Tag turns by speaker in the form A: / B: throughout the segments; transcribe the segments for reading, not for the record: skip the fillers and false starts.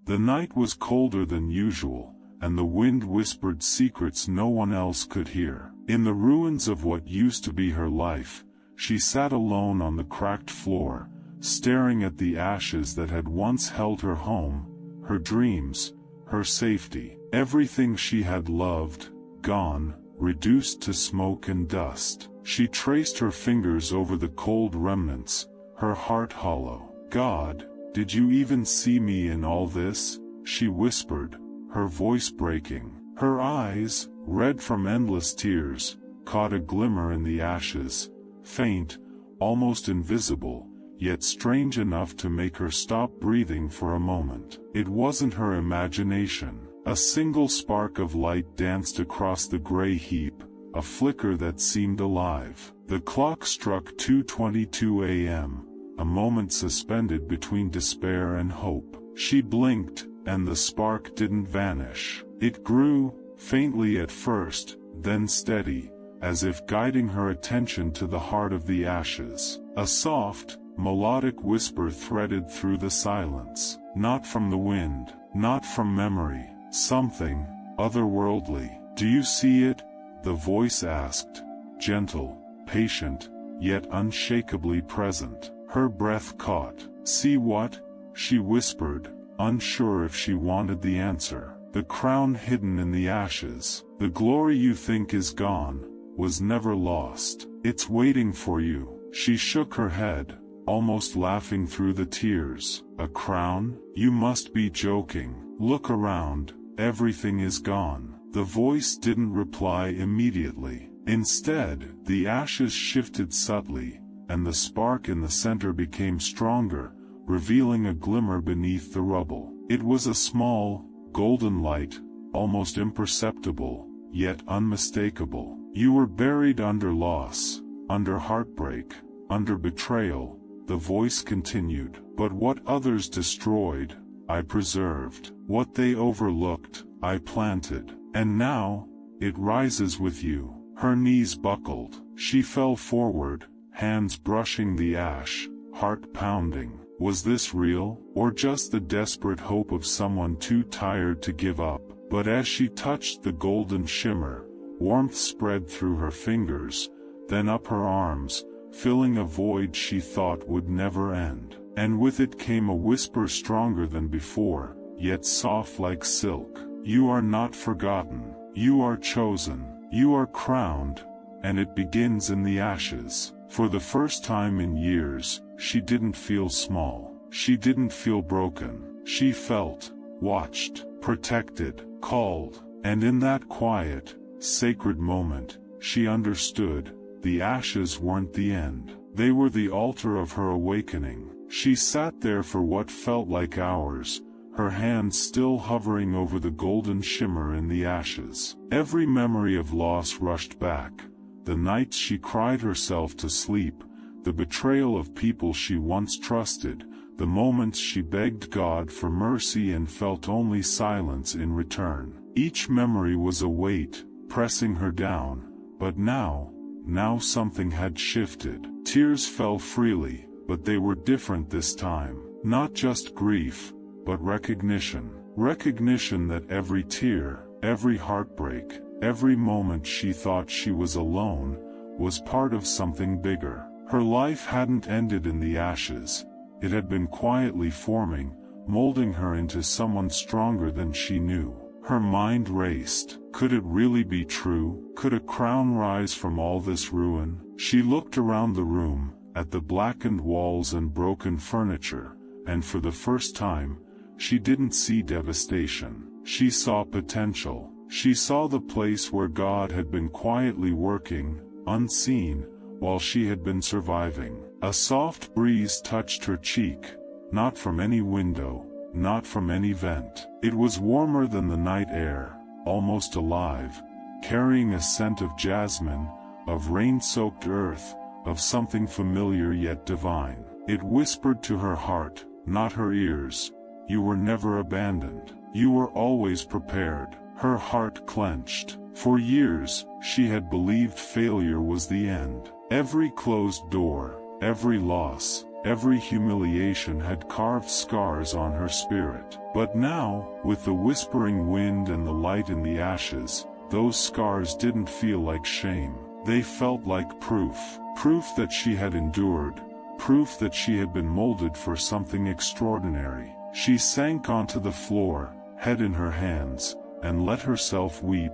A: The night was colder than usual, and the wind whispered secrets no one else could hear. In the ruins of what used to be her life, she sat alone on the cracked floor, staring at the ashes that had once held her home, her dreams, her safety. Everything she had loved, gone, reduced to smoke and dust. She traced her fingers over the cold remnants, her heart hollow. "God, did you even see me in all this?" she whispered, her voice breaking. Her eyes, red from endless tears, caught a glimmer in the ashes, faint, almost invisible, yet strange enough to make her stop breathing for a moment. It wasn't her imagination. A single spark of light danced across the gray heap, a flicker that seemed alive. The clock struck 2:22 a.m., a moment suspended between despair and hope. She blinked, and the spark didn't vanish. It grew, faintly at first, then steady, as if guiding her attention to the heart of the ashes. A soft, melodic whisper threaded through the silence. Not from the wind, not from memory, something otherworldly. "Do you see it?" the voice asked, gentle, patient, yet unshakably present. Her breath caught. "See what?" she whispered, unsure if she wanted the answer. "The crown hidden in the ashes. The glory you think is gone, was never lost. It's waiting for you." She shook her head, almost laughing through the tears. "A crown? You must be joking. Look around, everything is gone." The voice didn't reply immediately. Instead, the ashes shifted subtly, and the spark in the center became stronger, revealing a glimmer beneath the rubble. It was a small, golden light, almost imperceptible, yet unmistakable. "You were buried under loss, under heartbreak, under betrayal," the voice continued. "But what others destroyed, I preserved. What they overlooked, I planted. And now, it rises with you." Her knees buckled. She fell forward, hands brushing the ash, heart pounding. Was this real, or just the desperate hope of someone too tired to give up? But as she touched the golden shimmer, warmth spread through her fingers, then up her arms, filling a void she thought would never end. And with it came a whisper stronger than before, yet soft like silk. "You are not forgotten. You are chosen. You are crowned, and it begins in the ashes." For the first time in years, she didn't feel small. She didn't feel broken. She felt watched, protected, called. And in that quiet, sacred moment, she understood, the ashes weren't the end. They were the altar of her awakening. She sat there for what felt like hours, her hands still hovering over the golden shimmer in the ashes. Every memory of loss rushed back. The nights she cried herself to sleep, the betrayal of people she once trusted, the moments she begged God for mercy and felt only silence in return. Each memory was a weight, pressing her down, but now something had shifted. Tears fell freely, but they were different this time. Not just grief, but recognition. Recognition that every tear, every heartbreak, every moment she thought she was alone, was part of something bigger. Her life hadn't ended in the ashes. It had been quietly forming, molding her into someone stronger than she knew. Her mind raced. Could it really be true? Could a crown rise from all this ruin? She looked around the room, at the blackened walls and broken furniture, and for the first time, she didn't see devastation. She saw potential. She saw the place where God had been quietly working, unseen, while she had been surviving. A soft breeze touched her cheek, not from any window, not from any vent. It was warmer than the night air, almost alive, carrying a scent of jasmine, of rain-soaked earth, of something familiar yet divine. It whispered to her heart, not her ears, "You were never abandoned. You were always prepared." Her heart clenched. For years, she had believed failure was the end. Every closed door, every loss, every humiliation had carved scars on her spirit. But now, with the whispering wind and the light in the ashes, those scars didn't feel like shame. They felt like proof. Proof that she had endured. Proof that she had been molded for something extraordinary. She sank onto the floor, head in her hands, and let herself weep,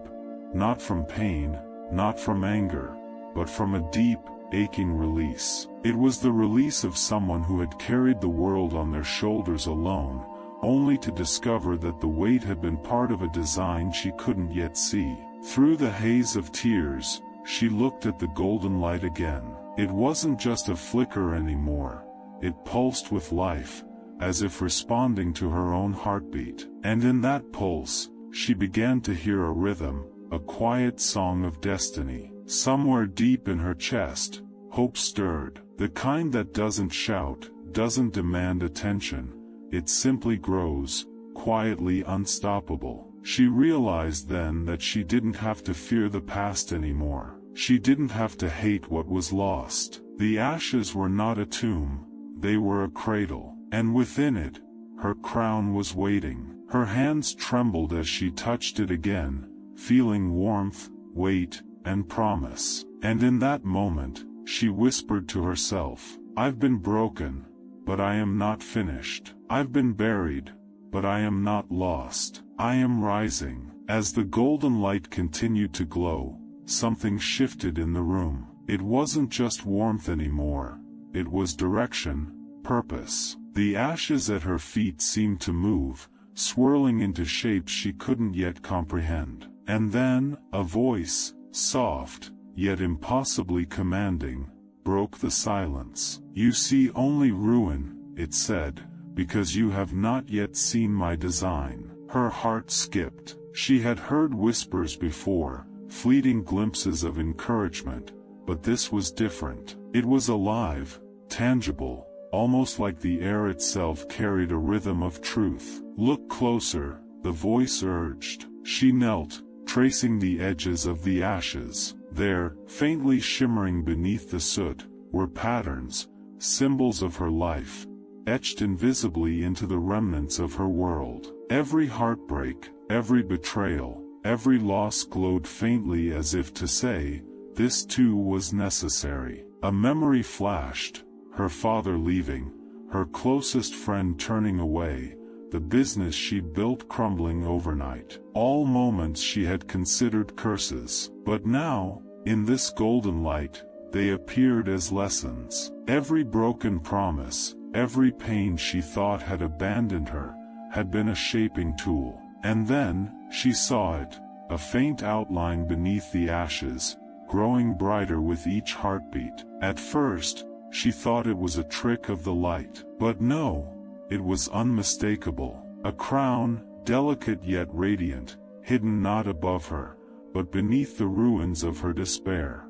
A: not from pain, not from anger, but from a deep, aching release. It was the release of someone who had carried the world on their shoulders alone, only to discover that the weight had been part of a design she couldn't yet see. Through the haze of tears, she looked at the golden light again. It wasn't just a flicker anymore. It pulsed with life, as if responding to her own heartbeat. And in that pulse, she began to hear a rhythm, a quiet song of destiny. Somewhere deep in her chest, hope stirred. The kind that doesn't shout, doesn't demand attention. It simply grows, quietly unstoppable. She realized then that she didn't have to fear the past anymore. She didn't have to hate what was lost. The ashes were not a tomb, they were a cradle. And within it, her crown was waiting. Her hands trembled as she touched it again, feeling warmth, weight, and promise. And in that moment, she whispered to herself, "I've been broken, but I am not finished. I've been buried, but I am not lost. I am rising." As the golden light continued to glow, something shifted in the room. It wasn't just warmth anymore. It was direction, purpose. The ashes at her feet seemed to move, swirling into shapes she couldn't yet comprehend. And then, a voice, soft, yet impossibly commanding, broke the silence. "You see only ruin," it said, "because you have not yet seen my design." Her heart skipped. She had heard whispers before, fleeting glimpses of encouragement, but this was different. It was alive, tangible, almost like the air itself carried a rhythm of truth. "Look closer," the voice urged. She knelt, tracing the edges of the ashes. There, faintly shimmering beneath the soot, were patterns, symbols of her life, etched invisibly into the remnants of her world. Every heartbreak, every betrayal, every loss glowed faintly as if to say, this too was necessary. A memory flashed, her father leaving, her closest friend turning away, the business she'd built crumbling overnight. All moments she had considered curses. But now, in this golden light, they appeared as lessons. Every broken promise, every pain she thought had abandoned her, had been a shaping tool. And then, she saw it, a faint outline beneath the ashes, growing brighter with each heartbeat. At first, she thought it was a trick of the light. But no, it was unmistakable. A crown, delicate yet radiant, hidden not above her, but beneath the ruins of her despair.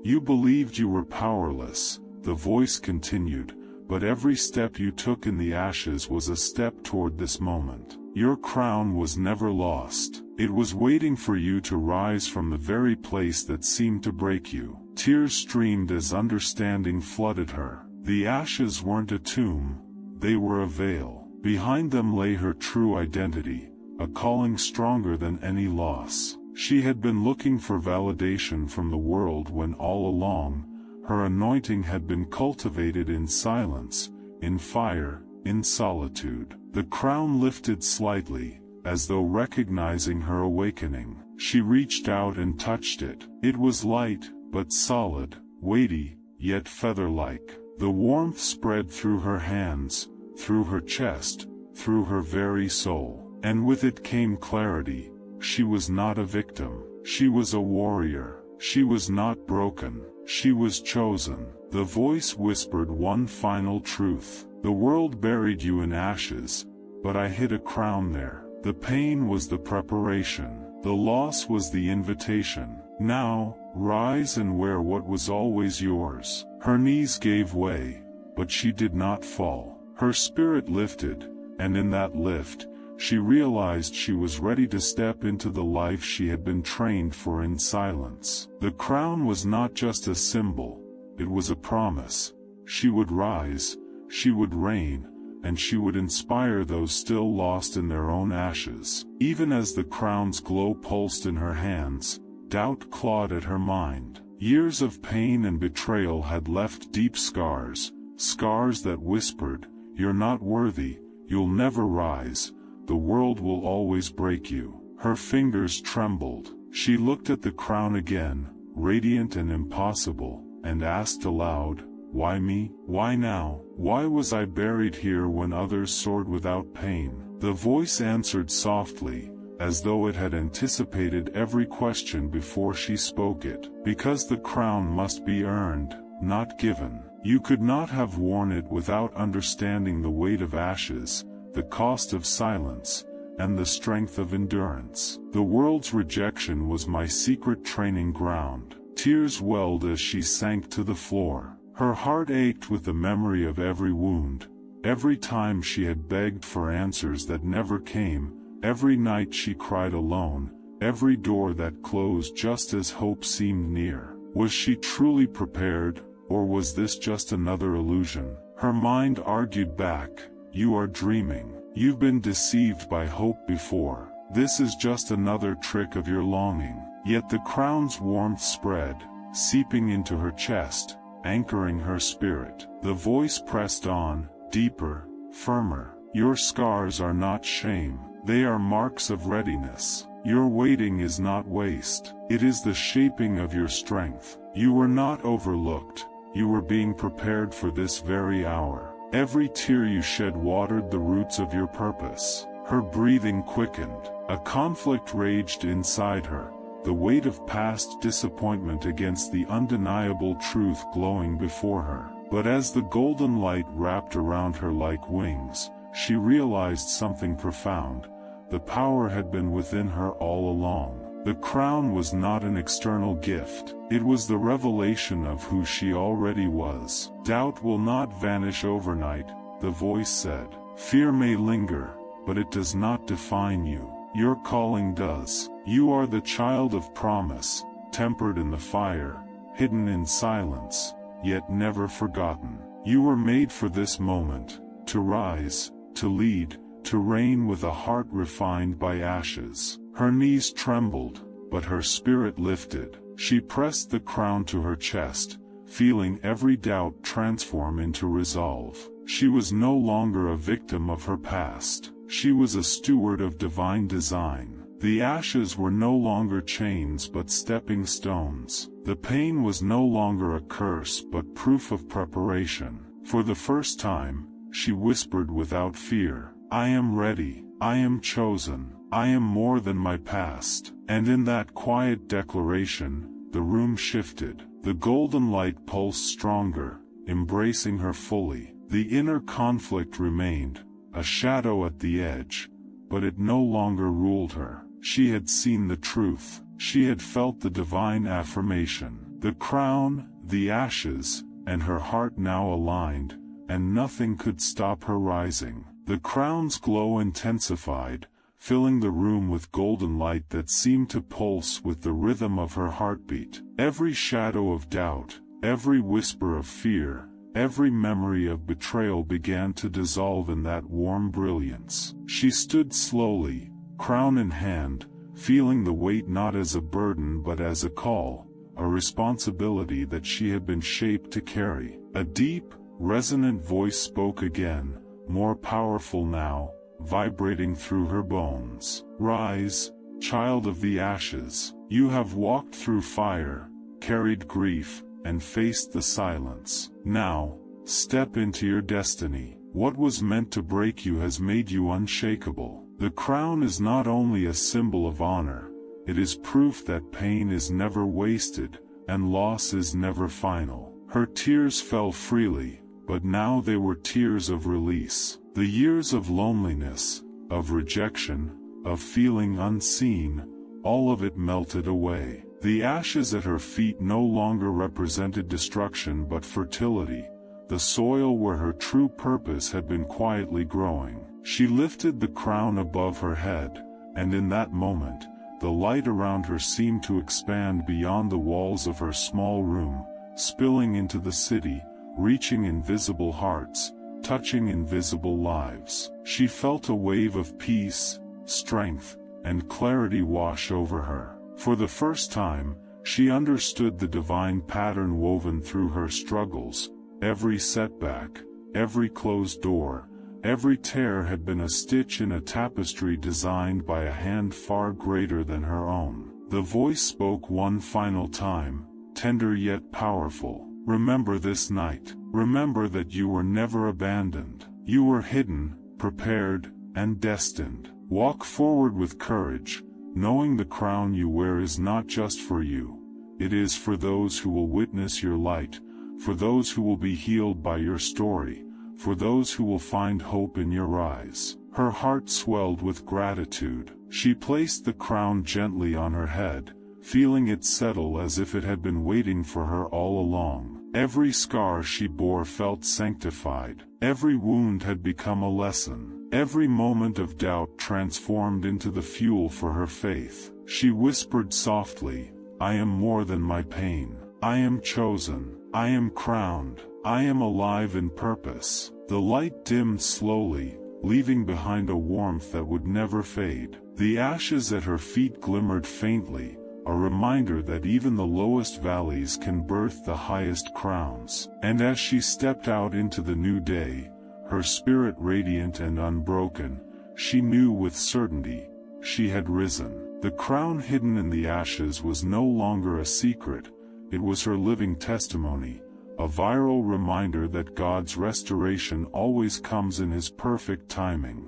A: "You believed you were powerless," the voice continued, "but every step you took in the ashes was a step toward this moment. Your crown was never lost. It was waiting for you to rise from the very place that seemed to break you." Tears streamed as understanding flooded her. The ashes weren't a tomb, they were a veil. Behind them lay her true identity, a calling stronger than any loss. She had been looking for validation from the world when all along, her anointing had been cultivated in silence, in fire, in solitude. The crown lifted slightly, as though recognizing her awakening. She reached out and touched it. It was light, but solid, weighty, yet feather-like. The warmth spread through her hands, through her chest, through her very soul. And with it came clarity. She was not a victim. She was a warrior. She was not broken. She was chosen. The voice whispered one final truth. "The world buried you in ashes, but I hid a crown there." The pain was the preparation. The loss was the invitation. Now, rise and wear what was always yours. Her knees gave way, but she did not fall. Her spirit lifted, and in that lift, she realized she was ready to step into the life she had been trained for in silence. The crown was not just a symbol, it was a promise. She would rise, she would reign, and she would inspire those still lost in their own ashes. Even as the crown's glow pulsed in her hands, doubt clawed at her mind. Years of pain and betrayal had left deep scars, scars that whispered, "You're not worthy, you'll never rise, the world will always break you." Her fingers trembled. She looked at the crown again, radiant and impossible, and asked aloud, "Why me? Why now? Why was I buried here when others soared without pain?" The voice answered softly, as though it had anticipated every question before she spoke it. "Because the crown must be earned, not given. You could not have worn it without understanding the weight of ashes, the cost of silence, and the strength of endurance. The world's rejection was my secret training ground." Tears welled as she sank to the floor. Her heart ached with the memory of every wound, every time she had begged for answers that never came, every night she cried alone, every door that closed just as hope seemed near. Was she truly prepared, or was this just another illusion? Her mind argued back, "You are dreaming. You've been deceived by hope before. This is just another trick of your longing." Yet the crown's warmth spread, seeping into her chest, anchoring her spirit. The voice pressed on, deeper, firmer. "Your scars are not shame. They are marks of readiness. Your waiting is not waste. It is the shaping of your strength. You were not overlooked. You were being prepared for this very hour. Every tear you shed watered the roots of your purpose." Her breathing quickened. A conflict raged inside her, the weight of past disappointment against the undeniable truth glowing before her. But as the golden light wrapped around her like wings, she realized something profound. The power had been within her all along. The crown was not an external gift. It was the revelation of who she already was. "Doubt will not vanish overnight," the voice said. "Fear may linger, but it does not define you. Your calling does. You are the child of promise, tempered in the fire, hidden in silence, yet never forgotten. You were made for this moment, to rise, to lead, to reign with a heart refined by ashes." Her knees trembled, but her spirit lifted. She pressed the crown to her chest, feeling every doubt transform into resolve. She was no longer a victim of her past. She was a steward of divine design. The ashes were no longer chains but stepping stones. The pain was no longer a curse but proof of preparation. For the first time, she whispered without fear, "I am ready. I am chosen. I am more than my past." And in that quiet declaration, the room shifted. The golden light pulsed stronger, embracing her fully. The inner conflict remained, a shadow at the edge, but it no longer ruled her. She had seen the truth. She had felt the divine affirmation. The crown, the ashes, and her heart now aligned, and nothing could stop her rising. The crown's glow intensified, filling the room with golden light that seemed to pulse with the rhythm of her heartbeat. Every shadow of doubt, every whisper of fear, every memory of betrayal began to dissolve in that warm brilliance. She stood slowly, crown in hand, feeling the weight not as a burden but as a call, a responsibility that she had been shaped to carry. A deep, resonant voice spoke again, more powerful now, vibrating through her bones. "Rise, child of the ashes. You have walked through fire, carried grief, and faced the silence. Now, step into your destiny. What was meant to break you has made you unshakable." The crown is not only a symbol of honor, it is proof that pain is never wasted, and loss is never final. Her tears fell freely, but now they were tears of release. The years of loneliness, of rejection, of feeling unseen, all of it melted away. The ashes at her feet no longer represented destruction but fertility, the soil where her true purpose had been quietly growing. She lifted the crown above her head, and in that moment, the light around her seemed to expand beyond the walls of her small room, spilling into the city, reaching invisible hearts, touching invisible lives. She felt a wave of peace, strength, and clarity wash over her. For the first time, she understood the divine pattern woven through her struggles. Every setback, every closed door, every tear had been a stitch in a tapestry designed by a hand far greater than her own. The voice spoke one final time, tender yet powerful. Remember this night. Remember that you were never abandoned. You were hidden, prepared, and destined. Walk forward with courage, knowing the crown you wear is not just for you. It is for those who will witness your light, for those who will be healed by your story, for those who will find hope in your eyes. Her heart swelled with gratitude. She placed the crown gently on her head, feeling it settle as if it had been waiting for her all along. Every scar she bore felt sanctified. Every wound had become a lesson. Every moment of doubt transformed into the fuel for her faith. She whispered softly, "I am more than my pain. I am chosen. I am crowned. I am alive in purpose." The light dimmed slowly, leaving behind a warmth that would never fade. The ashes at her feet glimmered faintly, a reminder that even the lowest valleys can birth the highest crowns. And as she stepped out into the new day, her spirit radiant and unbroken, she knew with certainty, she had risen. The crown hidden in the ashes was no longer a secret, it was her living testimony, a viral reminder that God's restoration always comes in His perfect timing.